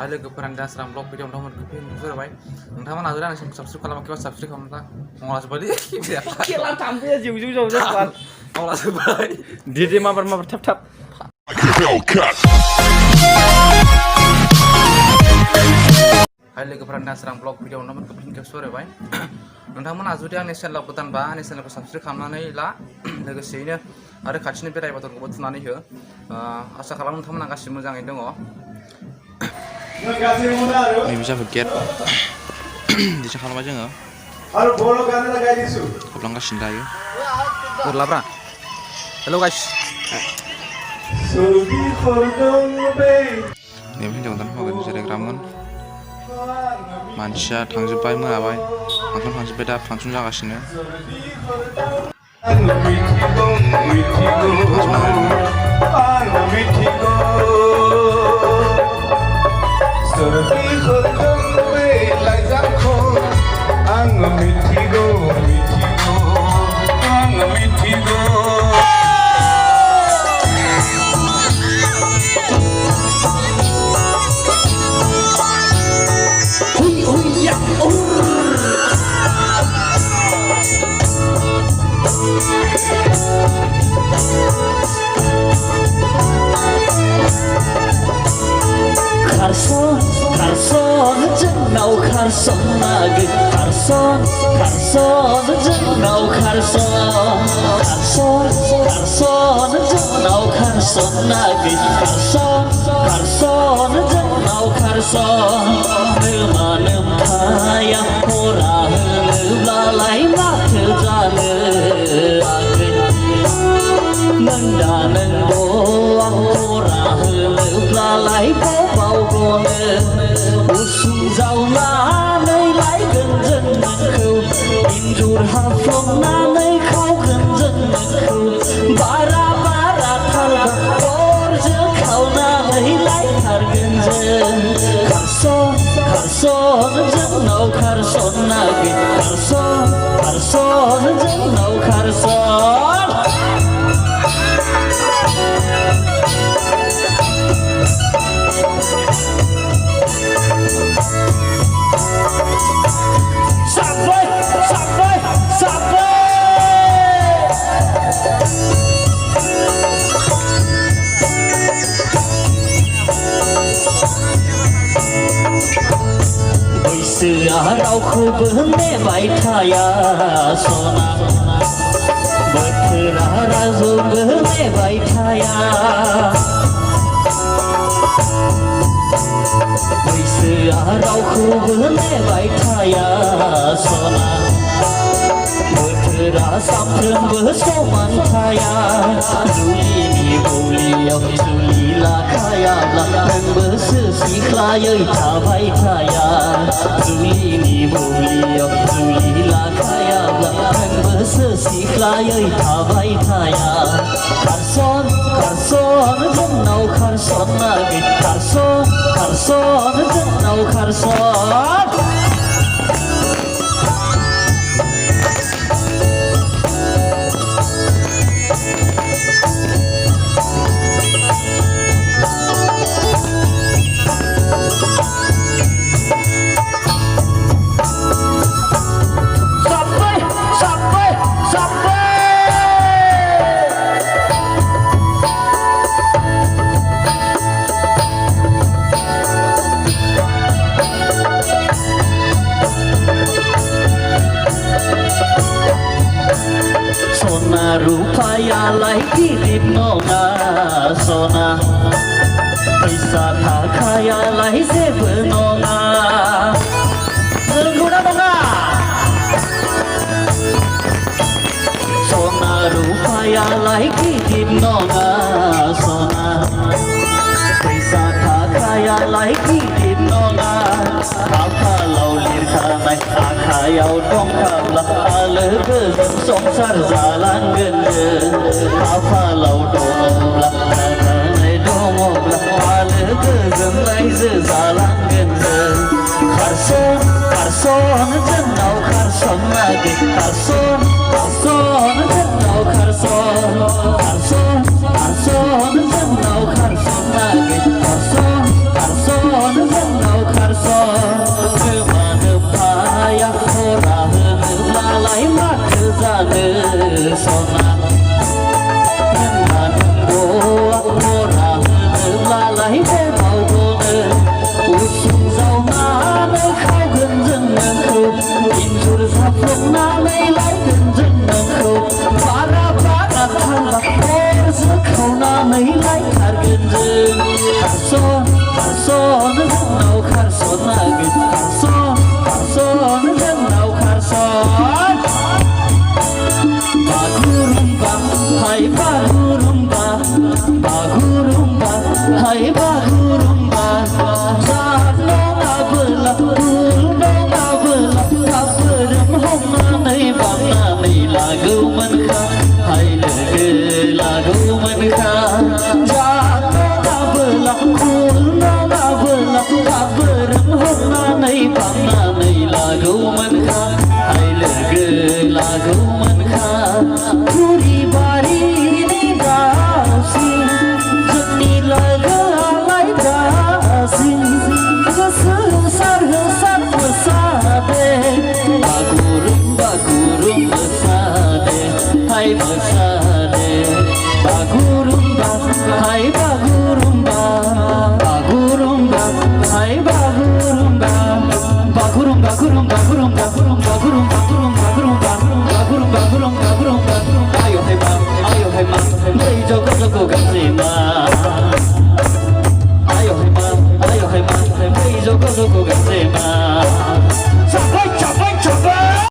लोगोफोरानो दासरां blog video नोंथांमोनखौ fin जाबाय नोंथांमोना जुदि आंनि चेनेलखौ साबस्क्राइब खालामाखैबा साबस्क्राइब खालामना मंगलाजोबायदि खेला थांफैया जिउ जाव जाव मंगलाजोबाय डिजे माबार थाब थाब लोगोफोरानो दासरां ब्लग भिडिअ नोंथांमोनखौ फिन खेबसे बरायबाय नोंथांमोना जुदि आंनि चेनेलाव गोदानबा आंनि चेनेलखौ साबस्क्राइब खालामनानै ला लोगोसेयैनो आरो खाथिनि बेल बाटनखौबो थुनानै हो आसा खालामो नोंथांमोना गासिबो मोजाङै दङ नैबे जाबाय गेट दिसा खालामबाय जोङो हाबलांगासिनो दायो गुरलाब्रा हेल' गाइस नैबे हिन्जाव गोदान हौवा गोदान जिरायग्रामोन मानसिया थांजोब्बाय मोनाबाय फांसन थांजोब्बाय दा फांसन जागासिनो Carson जोंनाव Carson नागै Carson जोंनाव Carson जोंनाव Carson नागै Carson जोंनाव Carson नोमानोमथाया हरा होनोब्लालाय माथो जानो नोंदा नोंगौ आं हरा होनोब्लालाय बावग'नो उसुं जावनानै लायगोन जों नोंखौ इन्जुर हाफ्लंनानै खावगोन जों नोंखौ बारा थारबा अरजों खावनानै लायथारगोन जों Carson जोंनाव Carson नागै Carson जोंनाव Carson बैसोआ रावखौबो नेबाय थाया सना बोथोरा रावखौबो नेबाय थाया बैसोआ रावखौबो नेबाय थाया सना बोथोरा सामफ्रोमबो समान थाया जुलिनि बुलियाव जुलि लाखायाब्ला नोंबो सिख्लायै थाबाय थाया जुलिनि बुलियाव जुलि लाखायाब्ला नोंबो सिख्लायै थाबाय थाया Carson जोंनाव Carson नागै Carson जोंनाव Carson रुपायालाय गिदिर नङा सना फैसा थाखायालाय जेबो नङा नंगौना नङा सना रुपायालाय गिदिर नङा सना फैसा थाखायालाय गिदिर नङा खाफालाव लिरखानाय आखायाव दंखाब्ला लोगोजों संसार जालांगोन खाफालाव दङब्ला लोगोजों रायजो जालांगोन Carson जोंनाव Carson नागै Carson जोंनाव Carson जोंनाव Carson नागै Carson जोंनाव हाबोरोम हमनानै फाननानै लागौमोनखा हाय लोगो लागौमोनखा थुरि बारिनि दाउसिन जोंनि लोगोआलाय दासिम गोसो होसार होसार मोसादे बागुरुम्बा मोसादे हाय मोसादे बागुरुम्बा हाय बागुरुम्बा बागुरुम्बा हाय बागुरुम्बा बागुरुम्बा गुरुम्बा गुरुम्बा गुरुम्बा गुरुम्बा गुरुम्बा गुरुम्बा गुरुम्बा गुरुम्बा गुरुम्बा